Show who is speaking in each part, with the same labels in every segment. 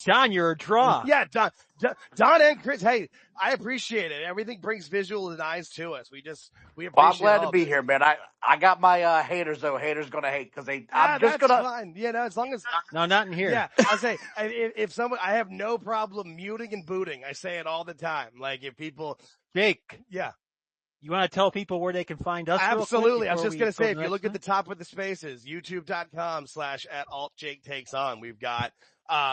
Speaker 1: Don, you're a draw.
Speaker 2: Yeah, Don and Chris. Hey, I appreciate it. Everything brings visual and eyes to us. We appreciate
Speaker 3: Well, I'm glad
Speaker 2: all
Speaker 3: to be
Speaker 2: of it.
Speaker 3: here, man. I got my haters though. Haters gonna hate because
Speaker 2: That's fine. You know, as long as
Speaker 1: No, not in here.
Speaker 2: yeah, I'll say if someone, I have no problem muting and booting. I say it all the time. Like if people,
Speaker 1: Jake,
Speaker 2: yeah,
Speaker 1: you want to tell people where they can find us?
Speaker 2: absolutely. I was just gonna say, if
Speaker 1: go
Speaker 2: you
Speaker 1: to
Speaker 2: look
Speaker 1: the
Speaker 2: at the top of the spaces, youtube.com/@AltJakeTakesOn, we've got.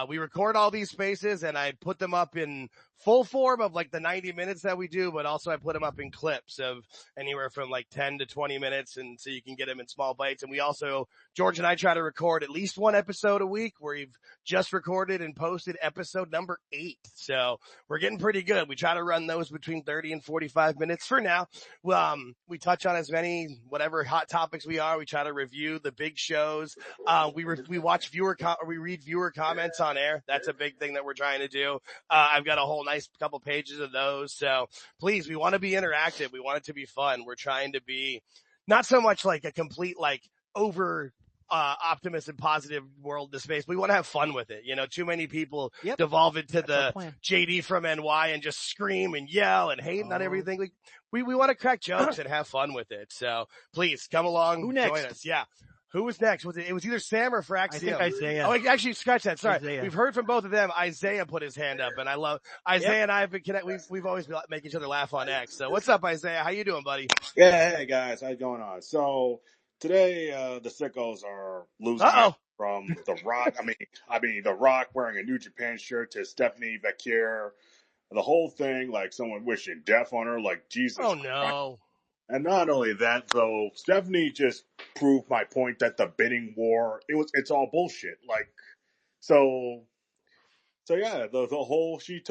Speaker 2: We record all these spaces and I put them up in full form of like the 90 minutes that we do, but also I put them up in clips of anywhere from like 10 to 20 minutes. And so you can get them in small bites. And we also, George and I try to record at least one episode a week. We've just recorded and posted episode number 8. So we're getting pretty good. We try to run those between 30 and 45 minutes for now. We touch on as many, whatever hot topics we are. We try to review the big shows. We watch we read viewer comments on air. That's a big thing that we're trying to do. I've got a whole nice couple pages of those. So please, we want to be interactive. We want it to be fun. We're trying to be not so much like a complete, like over, optimist and positive world to space. We want to have fun with it. You know, too many people devolve into the JD from NY and just scream and yell and hate on everything. Like, we want to crack jokes and have fun with it. So please come along.
Speaker 1: Who next?
Speaker 2: Join us. Yeah. Who was next? It was either Sam or Fraxium.
Speaker 1: I think Isaiah.
Speaker 2: Oh, actually, scratch that. Sorry.
Speaker 1: Isaiah.
Speaker 2: We've heard from both of them. Isaiah put his hand up, and I love Isaiah and I have been connected. We've always been making each other laugh on X. So what's up, Isaiah? How you doing, buddy?
Speaker 4: Yeah, hey guys, how's it going on? So today, the sickos are losing from The Rock. I mean, The Rock wearing a New Japan shirt to Stephanie Vaquer. The whole thing, like someone wishing death on her, like Jesus.
Speaker 2: Oh no.
Speaker 4: Christ. And not only that, so Stephanie just proved my point that the bidding war, it's all bullshit. Like, so yeah, the whole, she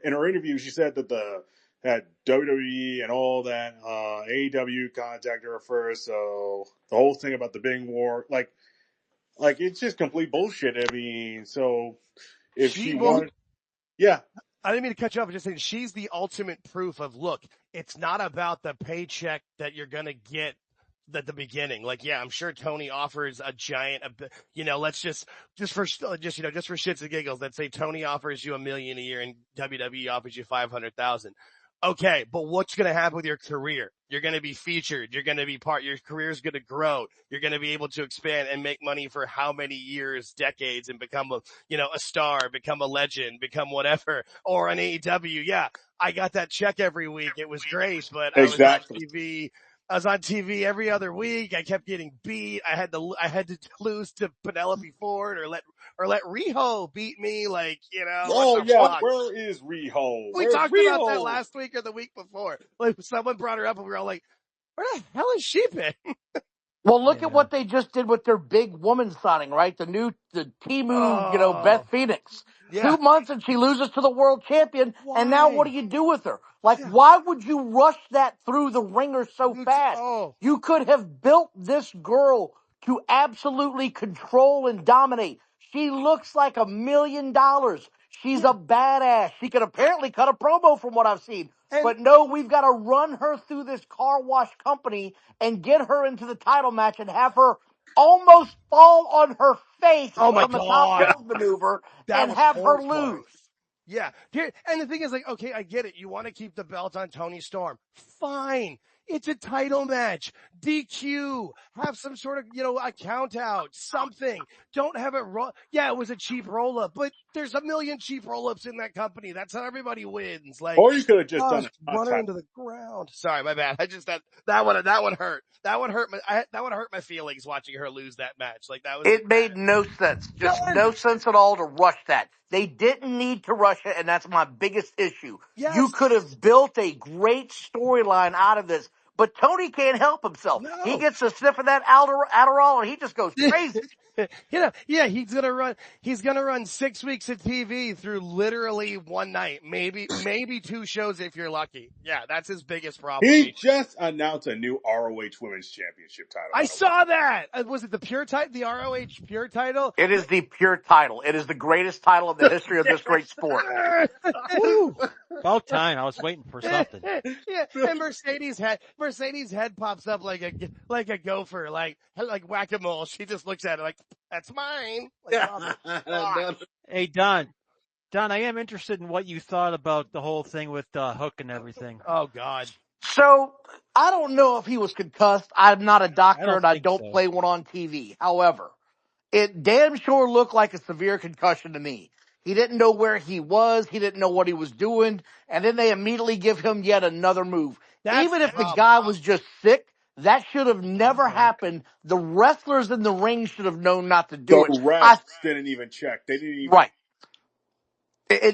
Speaker 4: in her interview, she said that that WWE and all that, AEW contacted her first. So the whole thing about the bidding war, like it's just complete bullshit. I mean, so if she wanted, yeah.
Speaker 2: I didn't mean to cut you off. I'm just saying she's the ultimate proof of, look, it's not about the paycheck that you're going to get at the beginning. Like, yeah, I'm sure Tony offers a giant, let's just for shits and giggles, let's say Tony offers you $1 million a year and WWE offers you 500,000. Okay, but what's going to happen with your career? You're going to be featured. You're going to be your career's going to grow. You're going to be able to expand and make money for how many years, decades, and become a star, become a legend, become whatever. Or on AEW, yeah, I got that check every week. It was great, but
Speaker 4: exactly.
Speaker 2: I was on TV every other week. I kept getting beat. I had to lose to Penelope Ford or let Riho beat me. Like,
Speaker 4: oh yeah, fuck? Where is Riho?
Speaker 2: We talked about that last week or the week before. Like, someone brought her up and we were all like, where the hell is she been?
Speaker 3: Well, look at what they just did with their big woman signing, right? The Timu, Beth Phoenix. Yeah. 2 months and she loses to the world champion. Why? And now what do you do with her? Like, why would you rush that through the ringer so fast? You could have built this girl to absolutely control and dominate. She looks like $1 million. She's a badass. She can apparently cut a promo from what I've seen. But no, we've got to run her through this car wash company and get her into the title match and have her almost fall on her face from the top rope maneuver and have her lose.
Speaker 2: Yeah. And the thing is, like, okay, I get it. You want to keep the belt on Toni Storm. Fine. It's a title match. DQ. Have some sort of, a count out. Something. Don't have it yeah, it was a cheap roll up, but there's a million cheap roll ups in that company. That's how everybody wins. Like,
Speaker 4: or you could have just done it.
Speaker 2: Run her into the ground. Sorry, my bad. I just, that one hurt. That one hurt my feelings watching her lose that match. Like, that was.
Speaker 3: It made no sense. Just no sense at all to rush that. They didn't need to rush it, and that's my biggest issue. Yes. You could have built a great storyline out of this, but Tony can't help himself. No. He gets a sniff of that Adderall, and he just goes crazy.
Speaker 2: Yeah, he's gonna run 6 weeks of TV through literally one night, maybe 2 shows if you're lucky. Yeah, that's his biggest problem.
Speaker 4: He just announced a new ROH Women's Championship title.
Speaker 2: I saw that. Was it the pure title? The ROH pure title?
Speaker 3: It is the pure title. It is the greatest title in the history of this great sport.
Speaker 1: About time. I was waiting for something.
Speaker 2: Yeah, and Mercedes head pops up like a gopher, like whack-a-mole. She just looks at it like, That's mine. Like,
Speaker 1: Hey, Don, I am interested in what you thought about the whole thing with Hook and everything.
Speaker 2: Oh, God.
Speaker 3: So, I don't know if he was concussed. I'm not a doctor and I don't
Speaker 1: so.
Speaker 3: play one on TV. However, it damn sure looked like a severe concussion to me. He didn't know where he was. He didn't know what he was doing. And then they immediately give him yet another move. Even if the guy was just sick, that should have never happened. The wrestlers in the ring should have known not to do it.
Speaker 4: The refs didn't even check. They didn't even.
Speaker 3: Right.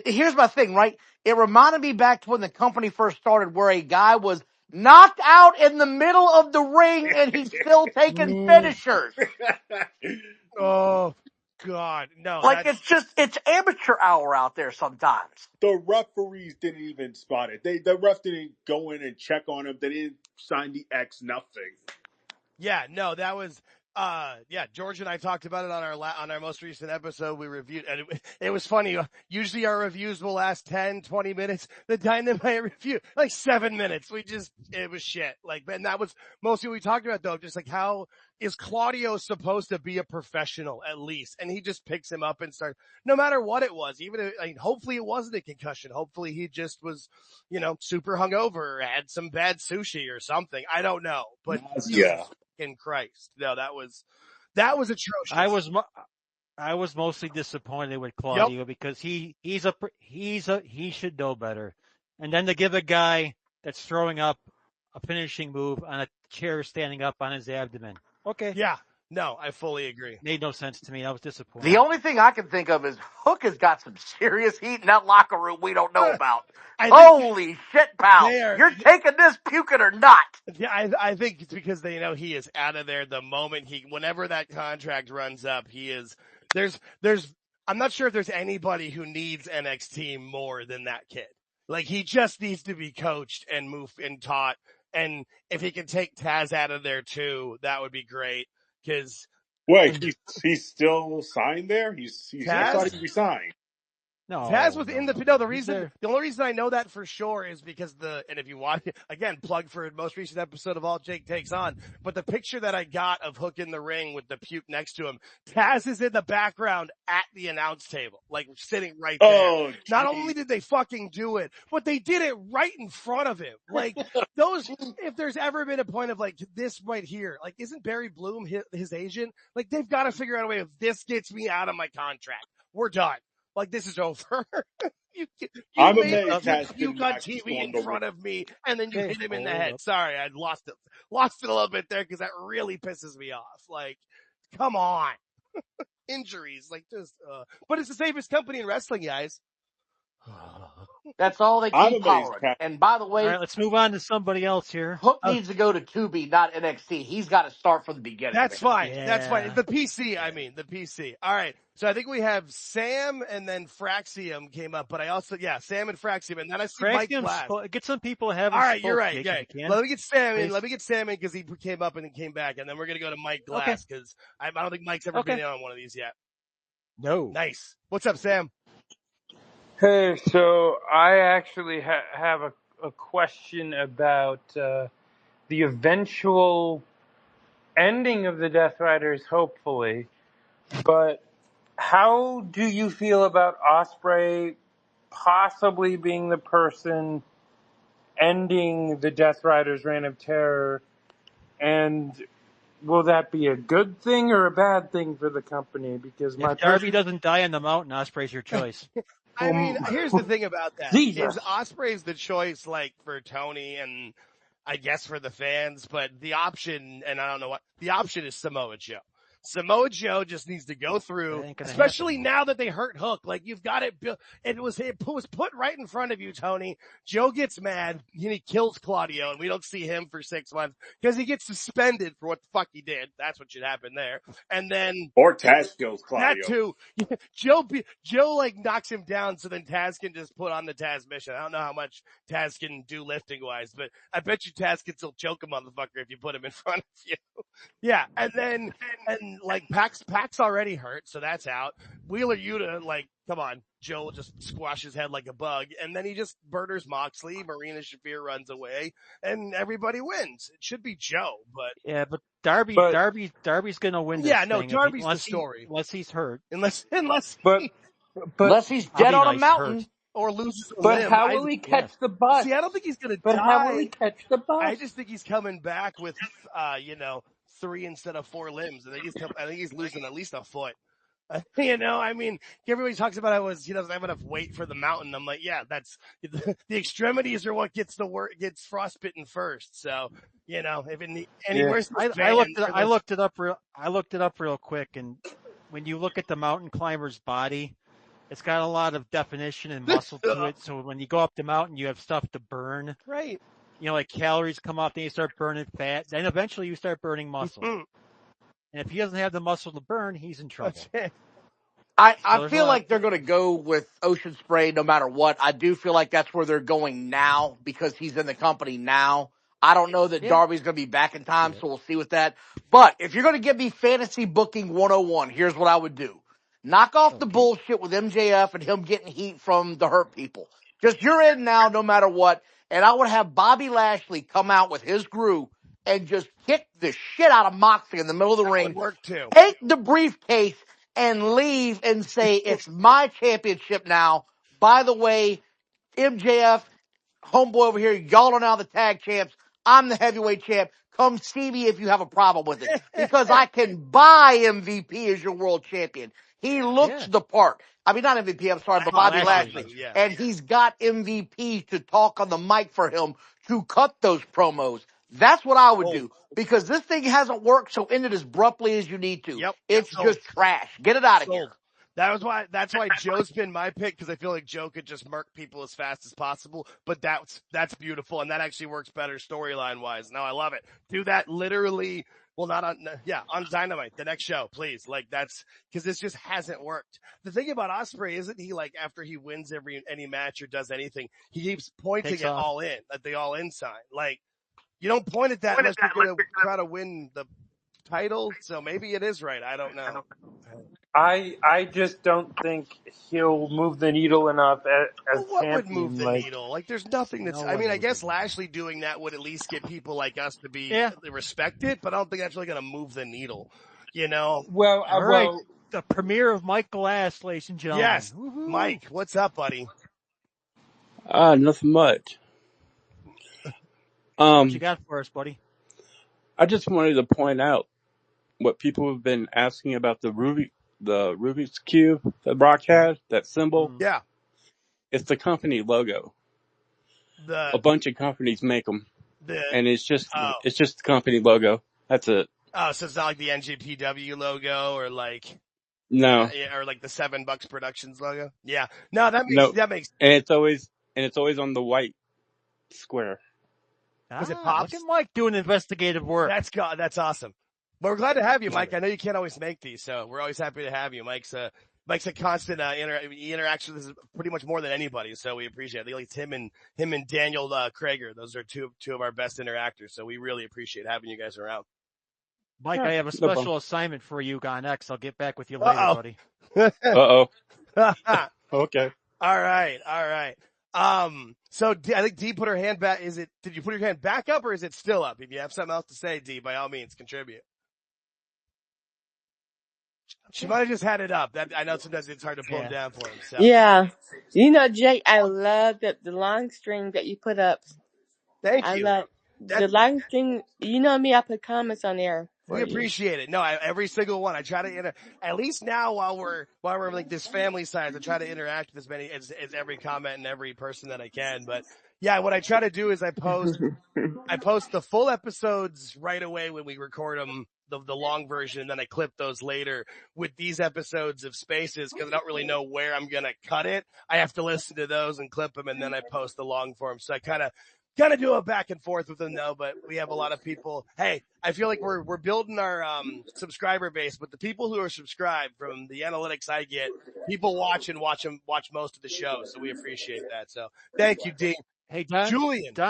Speaker 3: Here's my thing, right? It reminded me back to when the company first started where a guy was knocked out in the middle of the ring and he's still taking finishers.
Speaker 2: Oh, God. No.
Speaker 3: Like, it's amateur hour out there sometimes.
Speaker 4: The referees didn't even spot it. The ref didn't go in and check on him. They didn't sign the X, nothing.
Speaker 2: Yeah, no, that was, George and I talked about it on our most recent episode. We reviewed, and it was funny. Usually our reviews will last 10, 20 minutes. The Dynamite review, like 7 minutes. It was shit. Like, and that was mostly what we talked about though. Just like, how is Claudio supposed to be a professional at least? And he just picks him up and starts, no matter what it was, hopefully it wasn't a concussion. Hopefully he just was, super hungover or had some bad sushi or something. I don't know, but
Speaker 4: yeah.
Speaker 2: In Christ. No, that was atrocious.
Speaker 1: I was mostly disappointed with Claudio because he should know better. And then to give a guy that's throwing up a finishing move on a chair standing up on his abdomen. Okay.
Speaker 2: Yeah. No, I fully agree.
Speaker 1: Made no sense to me. I was disappointed.
Speaker 3: The only thing I can think of is Hook has got some serious heat in that locker room we don't know about. Holy shit, pal. You're taking this puking or not.
Speaker 2: Yeah, I think it's because they know he is out of there the moment whenever that contract runs up, I'm not sure if there's anybody who needs NXT more than that kid. Like, he just needs to be coached and moved and taught. And if he can take Taz out of there too, that would be great. Cause.
Speaker 4: Wait, he's still signed there? I thought he'd be signed.
Speaker 2: No, Taz was in the only reason I know that for sure is because and if you watch it, again, plug for the most recent episode of All Jake Takes On, but the picture that I got of Hook in the ring with the puke next to him, Taz is in the background at the announce table, like sitting right there.
Speaker 4: Oh,
Speaker 2: not only did they fucking do it, but they did it right in front of him. Like, if there's ever been a point of like this right here, like, isn't Barry Bloom his agent? Like, they've got to figure out a way if this gets me out of my contract. We're done. Like, this is over.
Speaker 4: I'm amazed Taz
Speaker 2: you got TV in front of me, and then you hit him in the head. Sorry, I lost it a little bit there because that really pisses me off. Like, come on. Injuries, like, just, but it's the safest company in wrestling, guys.
Speaker 3: That's all they keep powering. And by the way,
Speaker 1: all right, let's move on to somebody else here.
Speaker 3: Hook needs to go to Tubi, not NXT. He's got to start from the beginning.
Speaker 2: That's fine. Yeah. That's fine. The PC. The PC. All right. So I think we have Sam and then Fraxium came up, but I also, Sam and Fraxium, and then I see Mike Glass.
Speaker 1: Get some people having.
Speaker 2: All right, you're right. Yeah. Let me get Sam in because he came up and then came back, and then we're gonna go to Mike Glass because I don't think Mike's ever been on one of these yet.
Speaker 1: No.
Speaker 2: Nice. What's up, Sam?
Speaker 5: Hey, so I actually have a question about the eventual ending of the Death Riders, hopefully. But how do you feel about Ospreay possibly being the person ending the Death Riders' reign of terror? And will that be a good thing or a bad thing for the company? Because
Speaker 1: if Darby doesn't die on the mountain, Ospreay's your choice.
Speaker 2: I mean, here's the thing about that. Is Ospreay's the choice, like, for Tony and I guess for the fans, but the option, and I don't know what, the option is Samoa Joe. Samoa Joe just needs to go through, especially now that they hurt Hook. Like, you've got it built. It was put right in front of you, Tony. Joe gets mad and he kills Claudio, and we don't see him for 6 months because he gets suspended for what the fuck he did. That's what should happen there. And then
Speaker 4: or Taz kills Claudio.
Speaker 2: That too. Joe like knocks him down, so then Taz can just put on the Taz mission. I don't know how much Taz can do lifting wise, but I bet you Taz can still choke a motherfucker if you put him in front of you. Yeah, and And like Pac's already hurt, so that's out. Wheeler Yuta, like, come on, Joe will just squash his head like a bug, and then he just murders Moxley. Marina Shafir runs away, and everybody wins. It should be Joe, but
Speaker 1: yeah, but Darby's gonna win.
Speaker 2: Yeah,
Speaker 1: this
Speaker 2: no,
Speaker 1: thing
Speaker 2: Darby's the story.
Speaker 1: Unless he's hurt.
Speaker 2: Unless
Speaker 3: he's dead on a
Speaker 1: nice
Speaker 3: mountain.
Speaker 1: hurt.
Speaker 2: Or loses a
Speaker 5: But
Speaker 2: limb.
Speaker 5: how will he catch the bus?
Speaker 2: See, I don't think he's gonna
Speaker 5: But
Speaker 2: die.
Speaker 5: how will he catch the bus?
Speaker 2: I just think he's coming back with, 3 instead of 4 limbs. I think he's losing at least a foot. I mean, everybody talks about how he doesn't have enough weight for the mountain. I'm like, yeah, that's the extremities are what gets frostbitten first. So, if it anywhere,
Speaker 1: I looked it up real quick, and when you look at the mountain climber's body, it's got a lot of definition and muscle to it. So when you go up the mountain, you have stuff to burn.
Speaker 2: Right.
Speaker 1: Like calories come off, then you start burning fat. Then eventually you start burning muscle. And if he doesn't have the muscle to burn, he's in trouble.
Speaker 3: I feel like they're going to go with Ocean Spray no matter what. I do feel like that's where they're going now because he's in the company now. I don't know that Darby's going to be back in time, so we'll see with that. But if you're going to give me fantasy booking 101, here's what I would do. Knock off the bullshit with MJF and him getting heat from the hurt people. Just you're in now no matter what. And I would have Bobby Lashley come out with his crew and just kick the shit out of Moxley in the middle of the ring.
Speaker 2: Would work too.
Speaker 3: Take the briefcase and leave and say, it's my championship now. By the way, MJF, homeboy over here, y'all are now the tag champs. I'm the heavyweight champ. Come see me if you have a problem with it. Because I can buy MVP as your world champion. He looks the part. I mean, not MVP, I'm sorry, but Bobby Lashley.
Speaker 2: Yeah.
Speaker 3: And he's got MVP to talk on the mic for him to cut those promos. That's what I would do. Because this thing hasn't worked, so end it as abruptly as you need to.
Speaker 2: Yep.
Speaker 3: It's just trash. Get it out of here.
Speaker 2: That's why Joe's been my pick, because I feel like Joe could just murk people as fast as possible. But that's beautiful, and that actually works better storyline wise. No, I love it. Do that literally. Well, not on Dynamite, the next show, please. Like that's because this just hasn't worked. The thing about Ospreay isn't he like after he wins any match or does anything, he keeps pointing at All In, at the All In sign. Like you don't point at that unless you're going to try to win the title. So maybe it is right. I don't know.
Speaker 5: I just don't think he'll move the needle enough as
Speaker 2: what
Speaker 5: champion.
Speaker 2: Would move the needle? Like, there's nothing that's. I mean, I guess Lashley doing that would at least get people like us to be respected, but I don't think that's really going to move the needle.
Speaker 5: Well,
Speaker 1: all right. The premiere of Michael Ass, ladies and gentlemen.
Speaker 2: Yes, woo-hoo. Mike, what's up, buddy?
Speaker 6: Nothing much.
Speaker 1: What you got for us, buddy?
Speaker 6: I just wanted to point out what people have been asking about the Rubik's Cube that Brock had, that symbol.
Speaker 2: Yeah.
Speaker 6: It's the company logo. A bunch of companies make them. And it's just the company logo. That's it.
Speaker 2: Oh, so it's not like the NJPW logo or like.
Speaker 6: No.
Speaker 2: Or like the $7 Productions logo. Yeah. No, that makes.
Speaker 6: And it's always on the white square.
Speaker 2: Because it pops.
Speaker 1: Look at Mike doing investigative work.
Speaker 2: That's awesome. Well, we're glad to have you, Mike. I know you can't always make these, so we're always happy to have you. Mike's a constant, he interacts with us pretty much more than anybody, so we appreciate it. At least him and Daniel, Krager. Those are two of our best interactors, so we really appreciate having you guys around.
Speaker 1: Mike, I have a special assignment for you on X. I'll get back with you later, buddy.
Speaker 6: Uh-oh. Okay.
Speaker 2: All right. So I think Dee put her hand back. Did you put your hand back up or is it still up? If you have something else to say, Dee, by all means, contribute. She might have just had it up. I know sometimes it's hard to pull him down for him. So.
Speaker 7: Yeah. Jake, I love the long string that you put up.
Speaker 2: Thank you.
Speaker 7: I love the long string. You know me, I put comments on there.
Speaker 2: We appreciate it. No, every single one. I try to at least now while we're like this family size, I try to interact with as many as every comment and every person that I can. But yeah, what I try to do is I post the full episodes right away when we record them, the long version, and then I clip those later with these episodes of Spaces because I don't really know where I'm going to cut it. I have to listen to those and clip them, and then I post the long form. So I kind of do a back and forth with them though, but we have a lot of people. Hey, I feel like we're building our subscriber base, but the people who are subscribed from the analytics I get, people watch most of the show, so we appreciate that. So thank you, Dean.
Speaker 1: Hey,
Speaker 2: Julian.